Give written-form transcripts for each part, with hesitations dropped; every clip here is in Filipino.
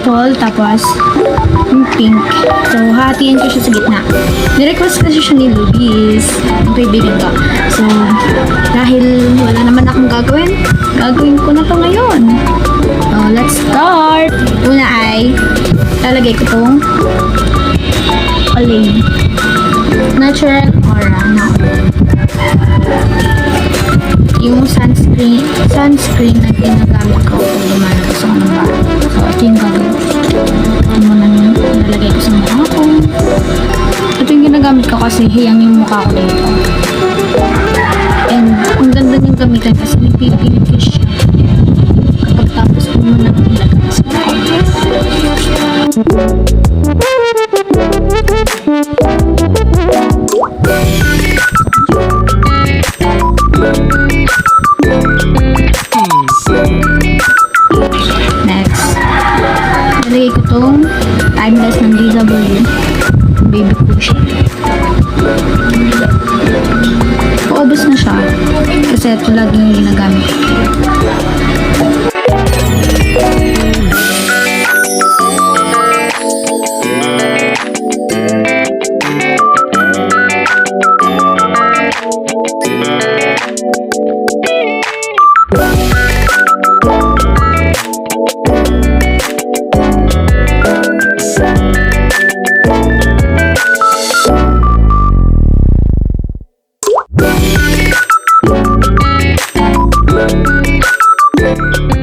purple, tapos yung pink. So, hatiin ko siya sa gitna. Nirequest kasi siya ni Luis, yung kaibigan ko. So, dahil wala naman akong gagawin ko na to ngayon. Let's start! Una ay, lalagay ko tong Olay Natural Aura na yung sunscreen na ginagamit ko kung lumalabas ako ng bahay. So, ito yung gagawin. Ito muna nalagay ko sa mukha ko. Ito yung ginagamit ko kasi hiyang yung mukha ko dito. And ang ganda niyang gamitan kasi nagpipinit ko siya kapag tapos ko muna nilagay sa mukha. Next, nalagay ko itong Timeless ng DW Baby Cushion. Paubos na siya kasi ito lagi yung ginagamit.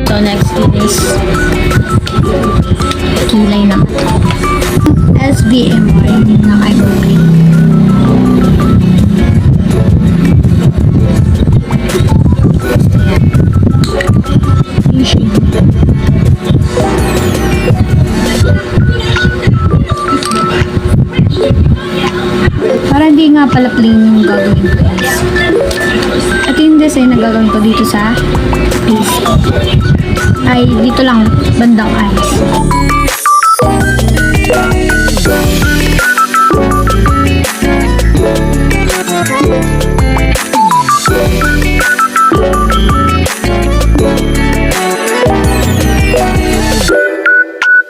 So next is kilay naman. SBMR na eyebrow cream. Para hindi nga pala plain yung gagawin ko, guys. Ito yung design na gagawin ko dito sa face. Ay, dito lang, bandang eyes.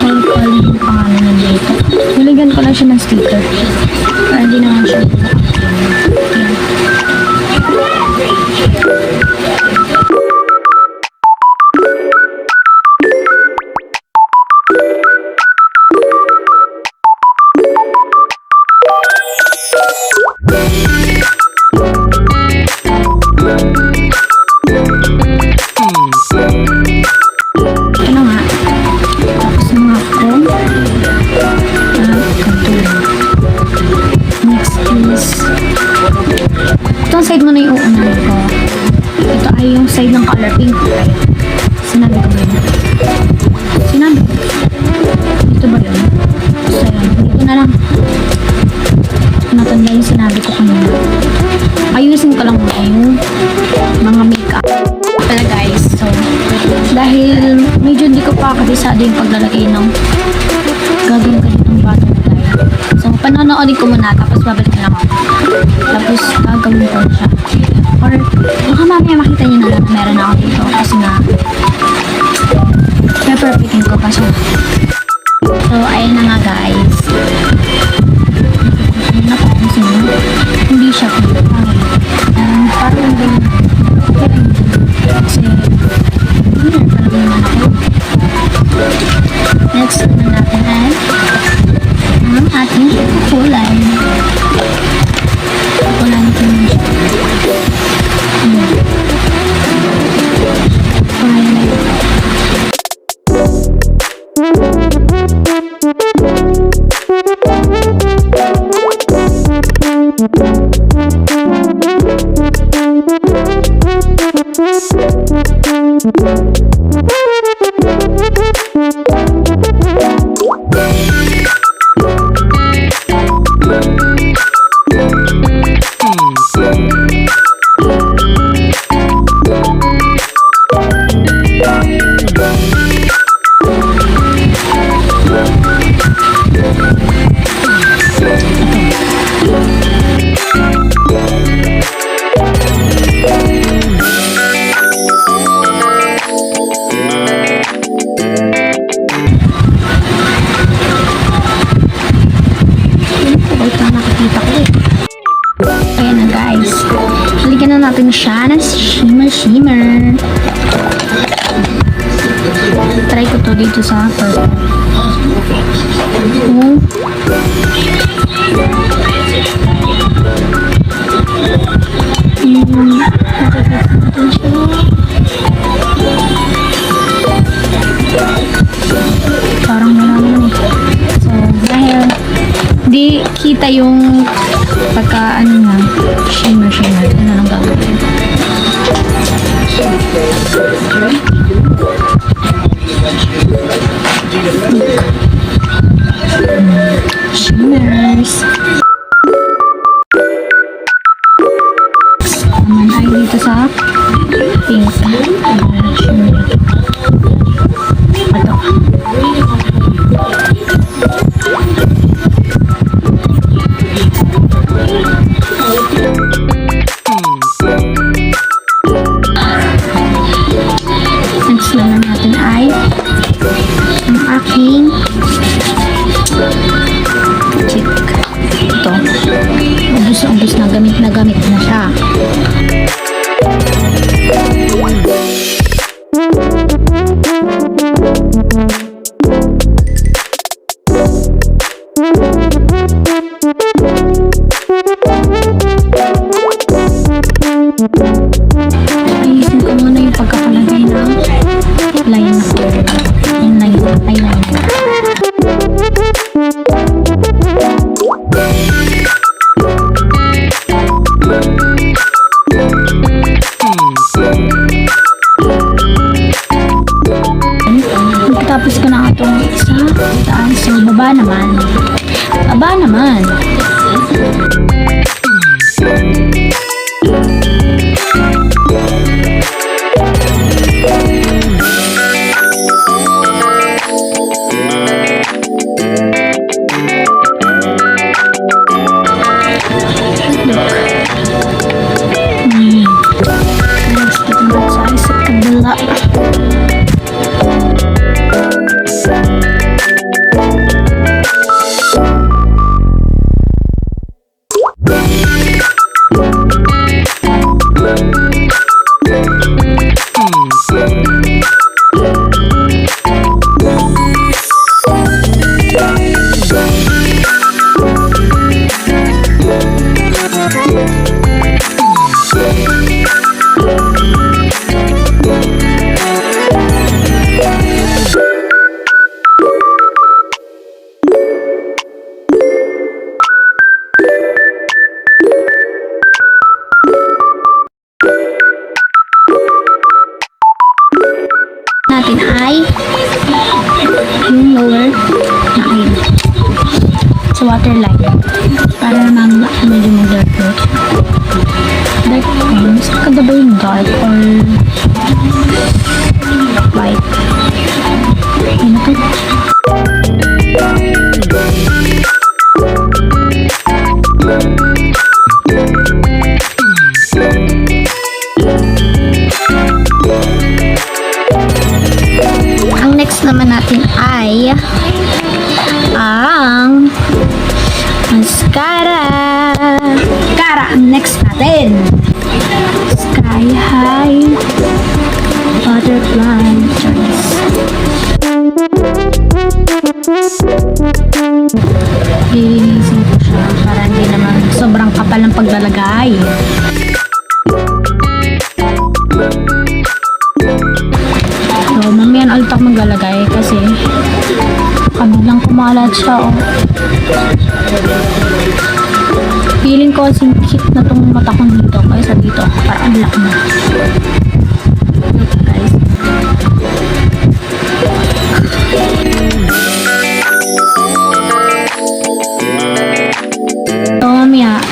Yung pangalan na dito. Nilagyan ko lang siya ng sticker. Para hindi naman siya. Ayan. Ano nga? Tapos na nga ako. Next is itong side mo na yung uunahin ko. Ito ay yung side ng color pink. Sinabi ko ba yun? Sinabi ko. Ito ba yun? So yun. Dito na lang. Natanda yung sinabi ko kanina. Ayusin ko lang muna yung mga makeup. Pala guys. So, dahil medyo hindi ko pa kabisado yung paglalagay ng gagawin ko ditong bottom layer. So, panonoodin ko muna tapos babalik na lang ako. Tapos gagawin ko siya. Or baka mamaya makita niyo na lang na meron ako dito kasi nga pe-perfectin ko pa siya. So, ayun na nga guys. Hindi siya parang ganyan. Kasi hindi na talaga naman ako. Next naman natin ay ang ating kulay. Kulay nito naman siya. Kulay na ito. dito sa purple. Yung parang wala naman eh. So, dahil di kita yung pagka ano na shimmer, ano lang gagawin. Shimmers. Naman ay dito sa pink. Shimmer. Ito. Next naman natin ay ang aking cheek. Ito. Ubus na gamit na siya. Ayusin ko muna yung pagkakalagay ng line na yung eyeliner. Tapos ko na itong isa. So, baba naman. Baba naman. Next, ito na sa kabila. Natin ay yung lower na eye sa waterline para naman medyo mag-dark look. Dark tones, kada ba yung dark or white? Ano to? Ang next naman natin ay ang mascara. Ang next natin. Sky High Butterfly Choice. Lilinisin ko siya para hindi naman sobrang kapal ng paglalagay. So, mamayan ulit ako maglalagay kasi kabiglang kumalat siya. Oh. Feeling ko singkit na tong mata ko dito kaysa dito. Para unlock na. Okay, guys. So, mamaya,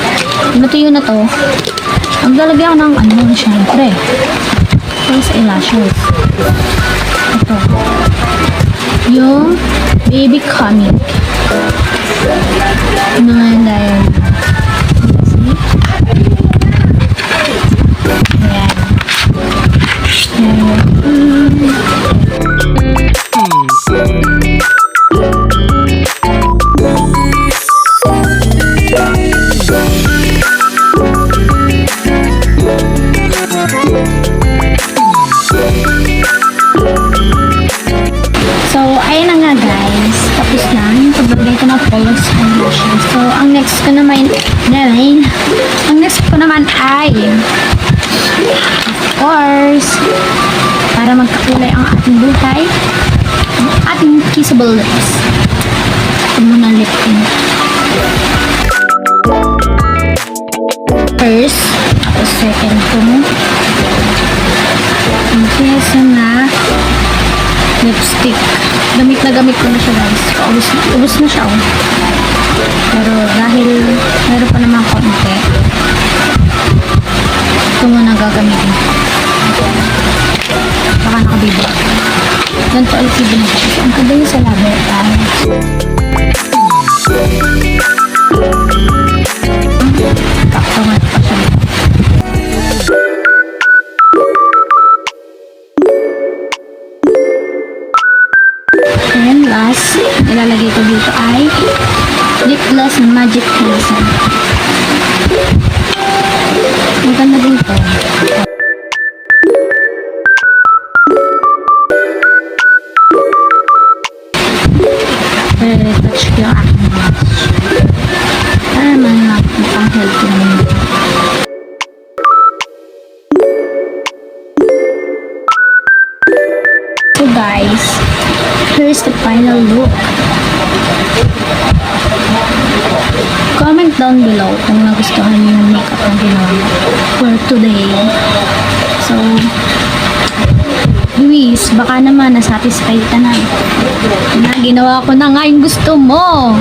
natuyo na to. Maglalagay ako ng ano, syempre. False eyelashes. Ito. Yung Baby Comic. Naman dahil Colors foundation. So, ang next ko naman ay, of course, para magkakulay ang ating buhay, ang ating kissable lips. Ito muna lip tint. First, tapos second ko, ang pyesa na lipstick. Gamit na gamit ko na siya, guys. Ubus na siya, oh. Pero dahil meron pa naman konti, ito muna gagamitin. Baka nakabibo. Ganito ulit yung binigay. Ang kagaya sa labi, kaktungan pa siya. And last, ilalagay ko dito ay lip gloss ng Magic Crimson. Ang ganda dito. Touch ko yung aking blush. Para mukhang healthy naman. So guys, here's the final look. Comment down below kung nagustuhan niyo yung makeup na ginawa for today. So, Luis, baka naman nasatisfied ka na. Ginawa ko na nga yung gusto mo.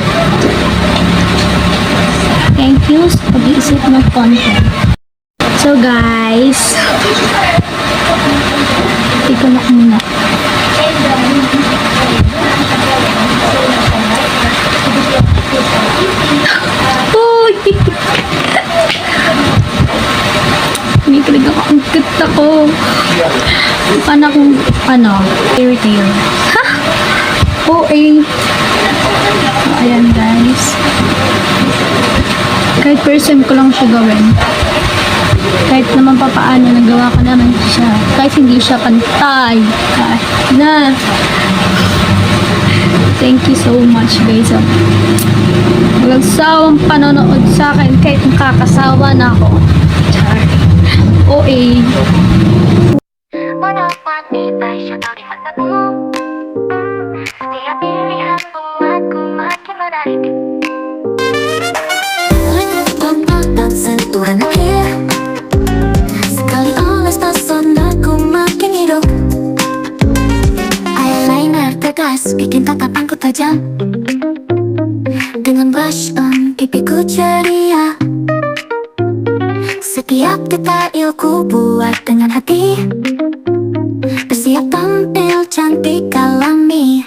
Thank you sa pag-iisip ng content. So guys, tikulak muna. Uy! Mikilig ako. Ang cute ako. Paano kung, fairytale. Ha? OA. So, ayan guys. Kahit first time ko lang siya gawin. Kahit naman papaano, nagawa ko naman siya. Kahit hindi siya pantay. Kahit na. Thank you so much guys. Walang sawang panonood sa akin kahit nakakasawa na ako. Char. OA. Sentuhan akhir sekali oles pesonaku makin hidup. Eyeliner tegas bikin tatapanku tajam. Dengan blush on pipiku ceria. Setiap detailku buat dengan hati. Bersiap tampil cantik alami.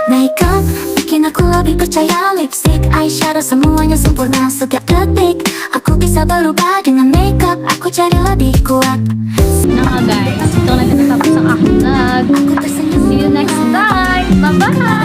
Makeup bikin aku lebih percaya. Lipstick, eyeshadow, semuanya sempurna setiap detik. Aku bisa berubah dengan makeup. Aku jadi lebih kuat. Guys, ito na natatapos ang aking vlog. See you next time. Bye-bye!